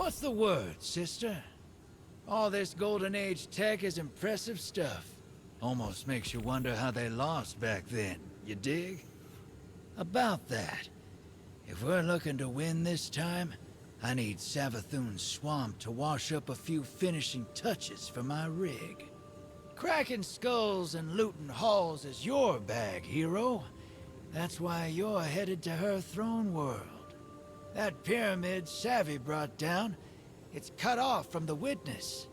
What's the word, sister? All this Golden Age tech is impressive stuff. Almost makes you wonder how they lost back then, you dig? About that, if we're looking to win this time, I need Savathun's swamp to wash up a few finishing touches for my rig. Cracking skulls and looting halls is your bag, hero. That's why you're headed to her throne world. That pyramid Savvy brought down, it's cut off from the witness.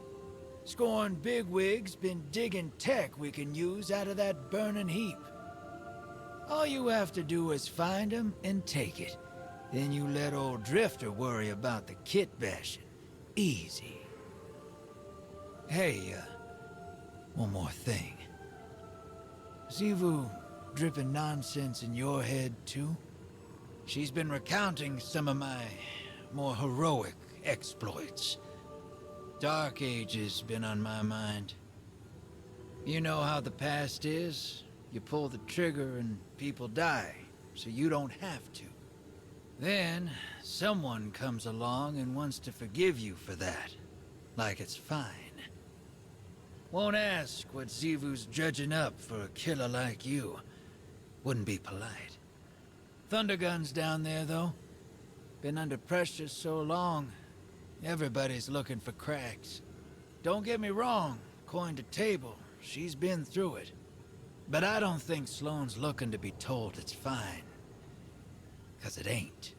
Scorn bigwig's been digging tech we can use out of that burning heap. All you have to do is find him and take it. Then you let old Drifter worry about the kit bashing. Easy. Hey, one more thing. Xivu dripping nonsense in your head, too? She's been recounting some of my more heroic exploits. Dark Age's been on my mind. You know how the past is. You pull the trigger and people die, so you don't have to. Then, someone comes along and wants to forgive you for that. Like it's fine. Won't ask what Xivu's judging up for a killer like you. Wouldn't be polite. Thundergun's down there, though. Been under pressure so long, everybody's looking for cracks. Don't get me wrong, coin to table, she's been through it. But I don't think Sloane's looking to be told it's fine. 'Cause it ain't.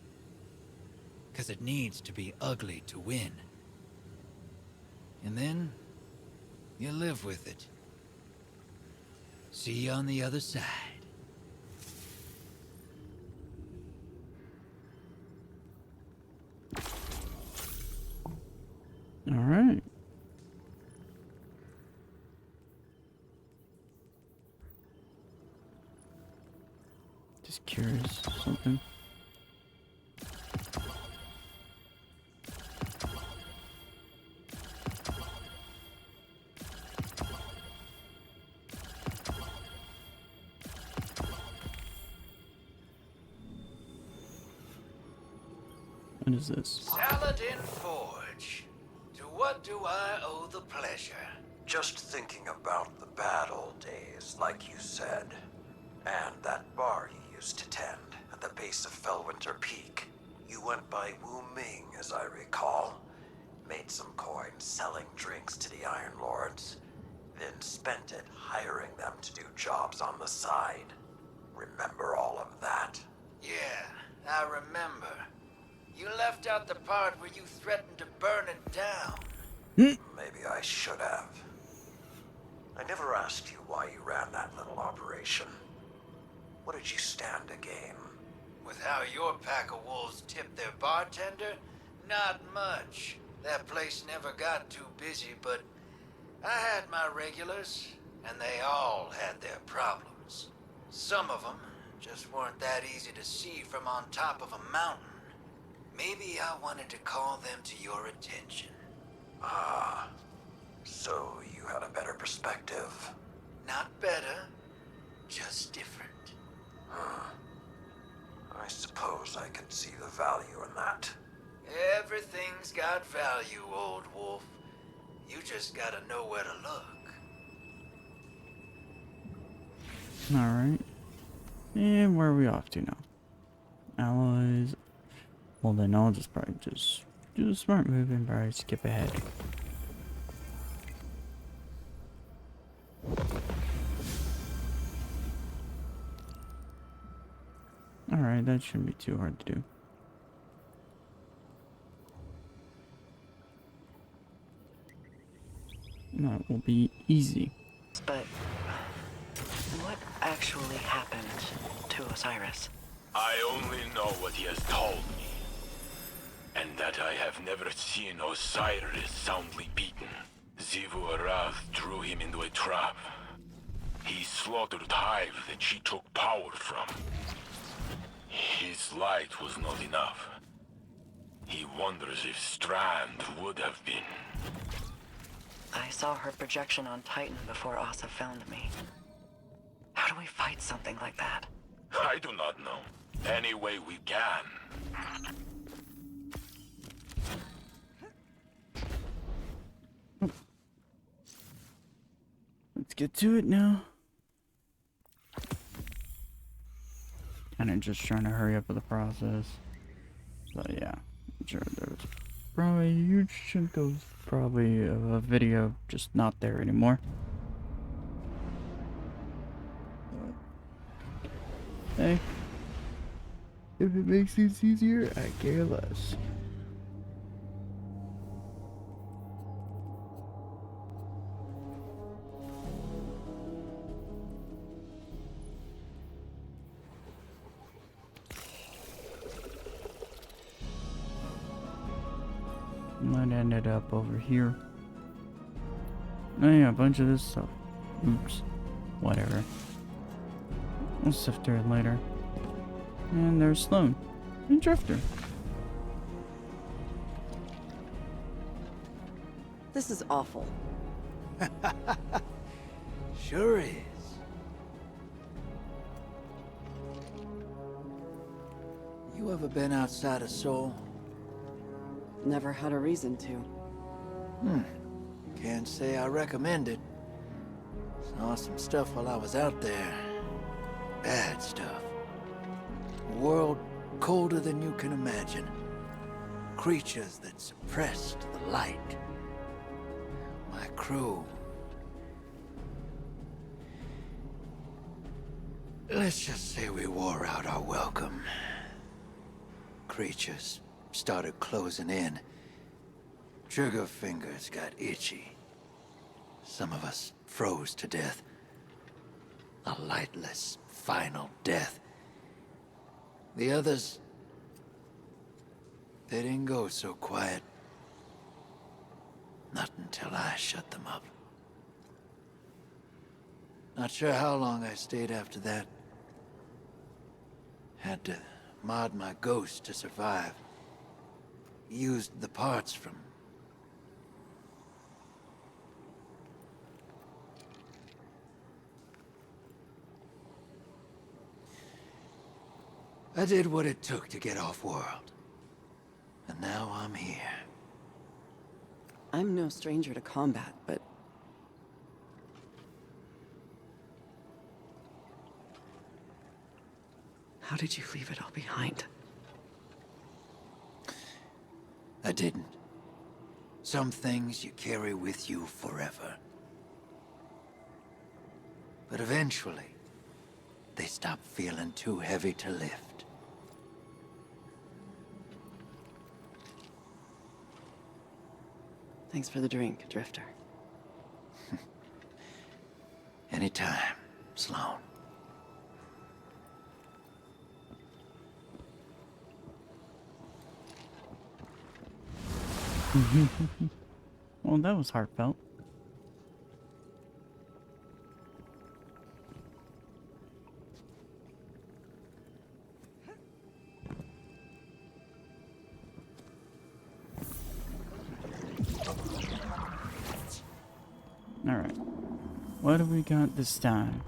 'Cause it needs to be ugly to win. And then, you live with it. See you on the other side. All right. Just curious, something. What is this? Saladin Forge. To what do I owe the pleasure? Just thinking about the bad old days, like you said. And that bar you used to tend at the base of Fellwinter Peak. You went by Wu Ming, as I recall. Made some coin selling drinks to the Iron Lords. Then spent it hiring them to do jobs on the side. Remember all of that? Yeah, I remember. You left out the part where you threatened to burn it down. Maybe I should have. I never asked you why you ran that little operation. What did you stand to gain? With how your pack of wolves tipped their bartender, not much. That place never got too busy, but I had my regulars, and they all had their problems. Some of them just weren't that easy to see from on top of a mountain. Maybe I wanted to call them to your attention. Ah, so you had a better perspective. Not better, just different. I suppose I could see the value in that. Everything's got value, old wolf. You just gotta know where to look. Alright. And where are we off to now? Allies. Well then I'll just probably just do the smart move and probably skip ahead. Alright, that shouldn't be too hard to do. That will be easy. But what actually happened to Osiris? I only know what he has told me. And that I have never seen Osiris soundly beaten. Xivu Arath drew him into a trap. He slaughtered Hive that she took power from. His light was not enough. He wonders if Strand would have been. I saw her projection on Titan before Asa found me. How do we fight something like that? I do not know. Any way we can. get to it now. Kinda just trying to hurry up with the process. So yeah, I'm sure there's probably a huge chunk of a video just not there anymore. Hey, if it makes things easier, I care less. Might ended up over here. Oh yeah, a bunch of this stuff. Oops. Whatever. We'll sift through it later. And there's Sloan. And Drifter. This is awful. Sure is. You ever been outside of Seoul? Never had a reason to. Can't say I recommend it. Saw some stuff while I was out there. Bad stuff. A world colder than you can imagine. Creatures that suppressed the light. My crew. Let's just say we wore out our welcome. Creatures started closing in. Trigger fingers got itchy. Some of us froze to death. A lightless, final death. The others, they didn't go so quiet. Not until I shut them up. Not sure how long I stayed after that. Had to mod my ghost to survive. Used the parts from... I did what it took to get off-world. And now I'm here. I'm no stranger to combat, but... How did you leave it all behind? I didn't. Some things you carry with you forever. But eventually, they stop feeling too heavy to lift. Thanks for the drink, Drifter. Anytime, Sloan. Well, that was heartfelt. Alright. What do we got this time?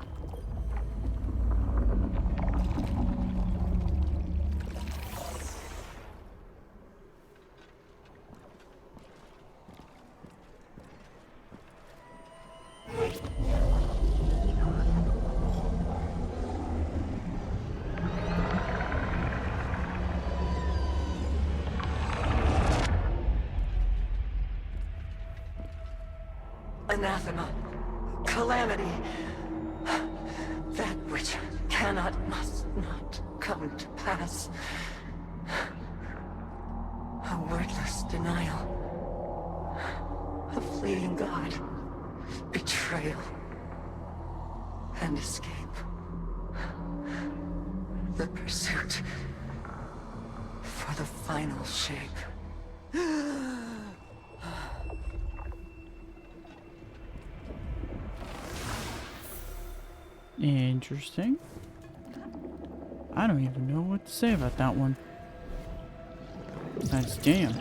Anathema, calamity, that which cannot, must not come to pass. A wordless denial, a fleeting God, betrayal, and escape. The pursuit for the final shape. Interesting. I don't even know what to say about that one. Besides, damn.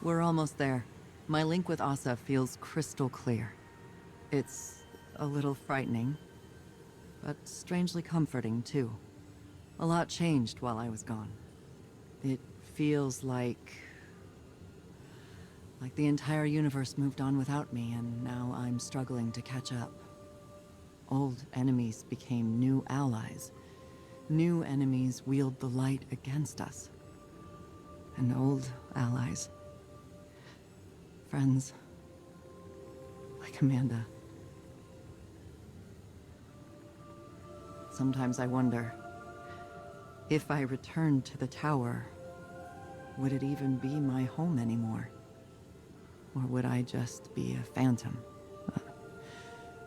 We're almost there. My link with Asa feels crystal clear. It's a little frightening, but strangely comforting too. A lot changed while I was gone. It feels like the entire universe moved on without me, and now I'm struggling to catch up. Old enemies became new allies. New enemies wield the light against us. And old allies. Friends. Like Amanda. Sometimes I wonder, if I returned to the tower, would it even be my home anymore? Or would I just be a phantom? A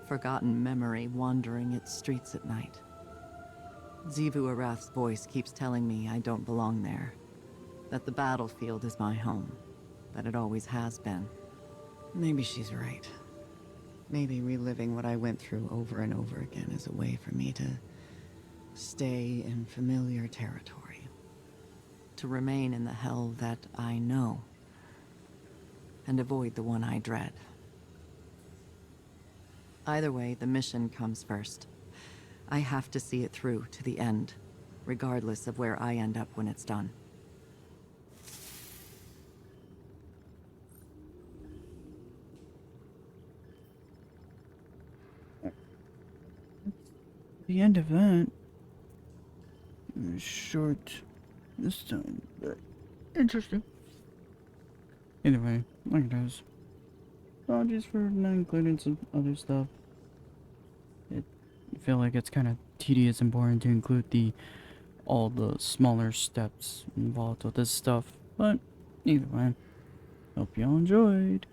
forgotten memory wandering its streets at night? Xivu Arath's voice keeps telling me I don't belong there. That the battlefield is my home. That it always has been. Maybe she's right. Maybe reliving what I went through over and over again is a way for me to stay in familiar territory. To remain in the hell that I know. And avoid the one I dread. Either way, the mission comes first. I have to see it through to the end, regardless of where I end up when it's done. The end of that. Short this time, but interesting. Either way, like it is. Apologies for not including some other stuff. I feel like it's kind of tedious and boring to include all the smaller steps involved with this stuff, but either way, hope y'all enjoyed.